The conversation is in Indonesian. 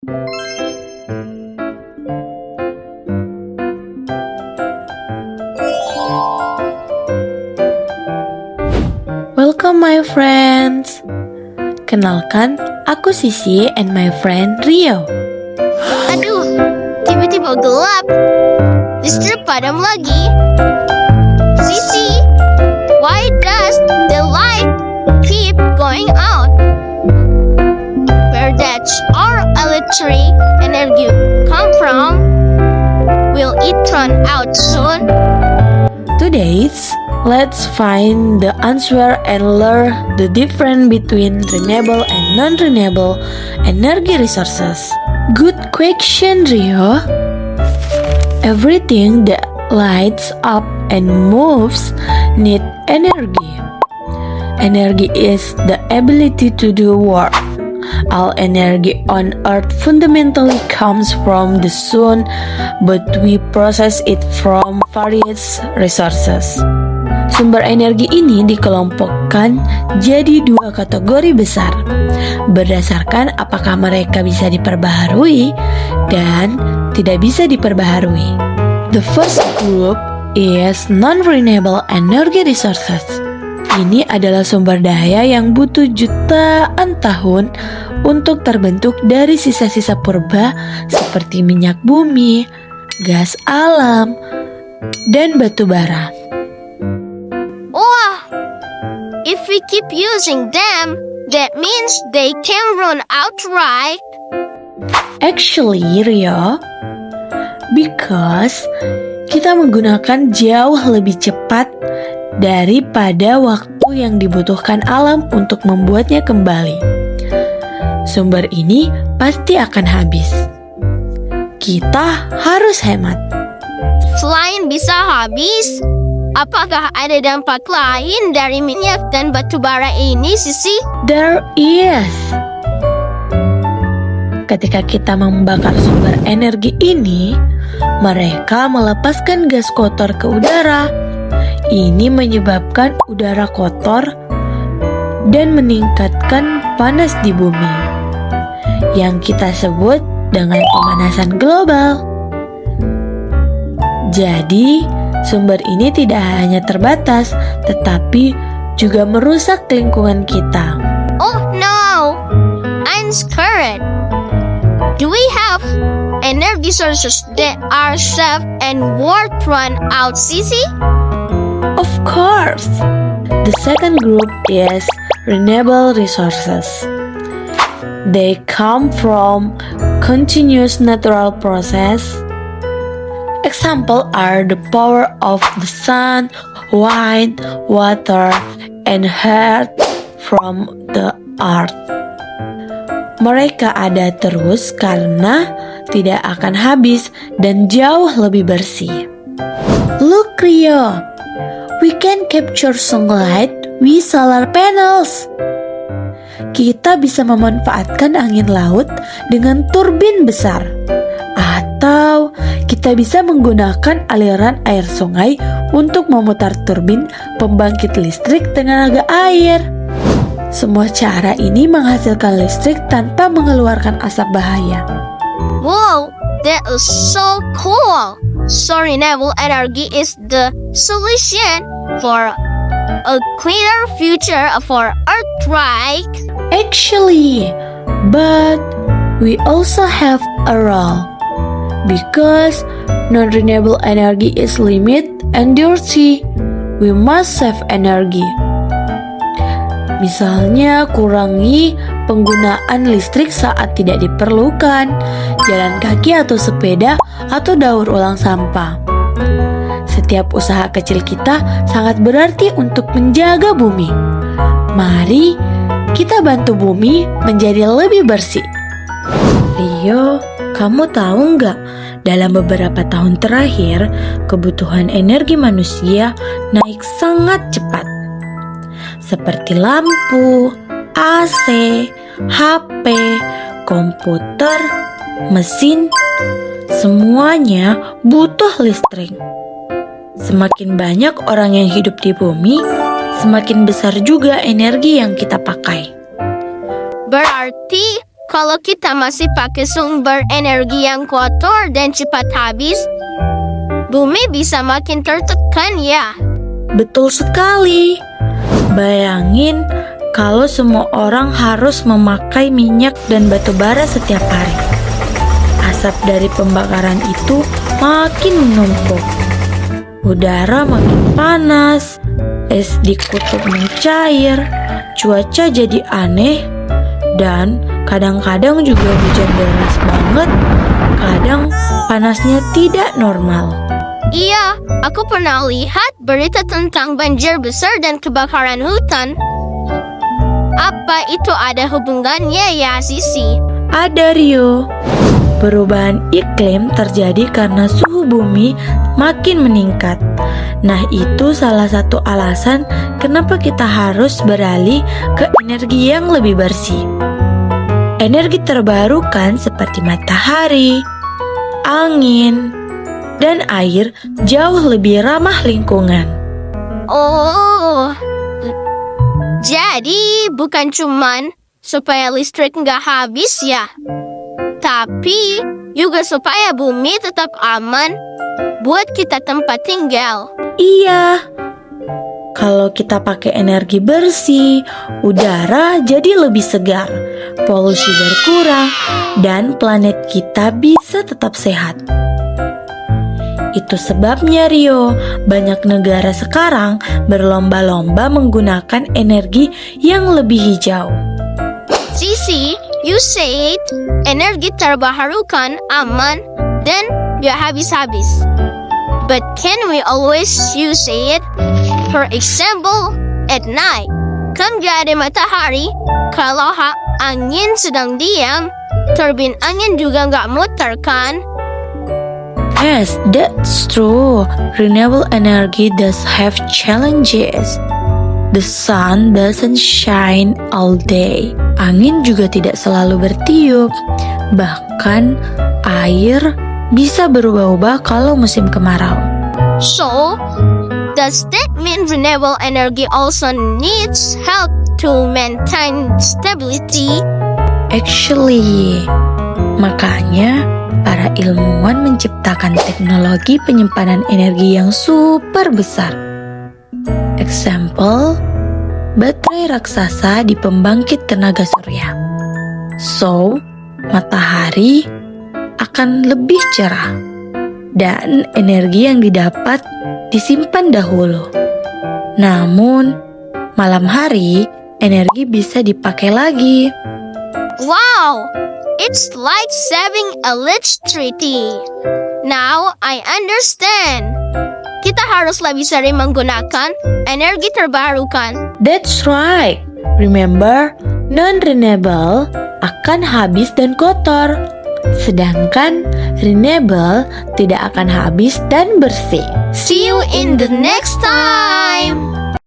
Welcome my friends. Kenalkan, aku Sisi and my friend Rio. Aduh, tiba-tiba gelap. Listrik padam lagi. Sisi, why does the light keep going out? Where does our electric energy come from? Will it run out soon? Today, let's find the answer and learn the difference between renewable and non-renewable energy resources. Good question, Rio. Everything that lights up and moves need energy. Energy is the ability to do work. All energy on Earth fundamentally comes from the sun, but we process it from various resources. Sumber energi ini dikelompokkan jadi dua kategori besar, berdasarkan apakah mereka bisa diperbaharui dan tidak bisa diperbaharui. The first group is non-renewable energy resources. Ini adalah sumber daya yang butuh jutaan tahun untuk terbentuk dari sisa-sisa purba seperti minyak bumi, gas alam, dan batu bara. Wah, if we keep using them, that means they can run out, right? Actually, Rio, because kita menggunakan jauh lebih cepat daripada waktu yang dibutuhkan alam untuk membuatnya kembali. Sumber ini pasti akan habis. Kita harus hemat. Selain bisa habis, apakah ada dampak lain dari minyak dan batu bara ini, Sisi? There is. Ketika kita membakar sumber energi ini, mereka melepaskan gas kotor ke udara. Ini menyebabkan udara kotor dan meningkatkan panas di bumi, yang kita sebut dengan pemanasan global. Jadi, sumber ini tidak hanya terbatas, tetapi juga merusak lingkungan kita. Oh no, I'm scared. Do we have energy sources that are safe and won't run out, Sisi? Of course. The second group is renewable resources. They come from continuous natural process. Examples are the power of the sun, wind, water, and heat from the earth. Mereka ada terus karena tidak akan habis dan jauh lebih bersih. Look, Rio, we can capture sunlight with solar panels. Kita bisa memanfaatkan angin laut dengan turbin besar. Atau kita bisa menggunakan aliran air sungai untuk memutar turbin pembangkit listrik tenaga air. Semua cara ini menghasilkan listrik tanpa mengeluarkan asap bahaya. Wow, that is so cool. So renewable energy is the solution for a cleaner future for Earth, right? Actually, but we also have a role. Because non-renewable energy is limited and dirty, we must save energy. Misalnya, kurangi penggunaan listrik saat tidak diperlukan, jalan kaki atau sepeda, atau daur ulang sampah. Setiap usaha kecil kita sangat berarti untuk menjaga bumi. Mari kita bantu bumi menjadi lebih bersih. Rio, kamu tahu nggak? Dalam beberapa tahun terakhir, kebutuhan energi manusia naik sangat cepat. Seperti lampu, AC, HP, komputer, mesin, semuanya butuh listrik. Semakin banyak orang yang hidup di bumi, semakin besar juga energi yang kita pakai. Berarti Kalau kita masih pakai sumber energi yang kotor dan cepat habis, bumi bisa makin tertekan ya. Betul sekali. Bayangin kalau semua orang harus memakai minyak dan batu bara setiap hari. Asap dari pembakaran itu makin menumpuk. Udara makin panas, es di kutub mencair, cuaca jadi aneh, dan kadang-kadang juga hujan deras banget, kadang panasnya tidak normal. Iya, aku pernah lihat berita tentang banjir besar dan kebakaran hutan. Apa itu ada hubungannya ya, Sisi? Ada, Rio. Perubahan iklim terjadi karena suhu bumi makin meningkat. Nah, itu salah satu alasan kenapa kita harus beralih ke energi yang lebih bersih. Energi terbarukan seperti matahari, angin, dan air jauh lebih ramah lingkungan. Oh, jadi bukan cuman supaya listrik nggak habis ya, tapi juga supaya bumi tetap aman buat kita tempat tinggal. Iya, kalau kita pakai energi bersih, udara jadi lebih segar, polusi berkurang, dan planet kita bisa tetap sehat. Itu sebabnya, Rio, banyak negara sekarang berlomba-lomba menggunakan energi yang lebih hijau. Sisi, you said energi terbarukan aman dan gak habis-habis. But can we always use it? For example, at night, kan gak ada matahari. Kalau angin sedang diam, turbin angin juga gak muter kan? Yes, that's true. Renewable energy does have challenges. The sun doesn't shine all day. Angin juga tidak selalu bertiup. Bahkan air bisa berubah-ubah kalau musim kemarau. So, does that mean renewable energy also needs help to maintain stability? Actually, makanya para ilmuwan menciptakan teknologi penyimpanan energi yang super besar. Example, baterai raksasa di pembangkit tenaga surya. So, matahari akan lebih cerah dan energi yang didapat disimpan dahulu. Namun, malam hari energi bisa dipakai lagi. Wow! It's like saving electricity. Now I understand. Kita harus lebih sering menggunakan energi terbarukan. That's right. Remember, non-renewable akan habis dan kotor. Sedangkan renewable tidak akan habis dan bersih. See you in the next time.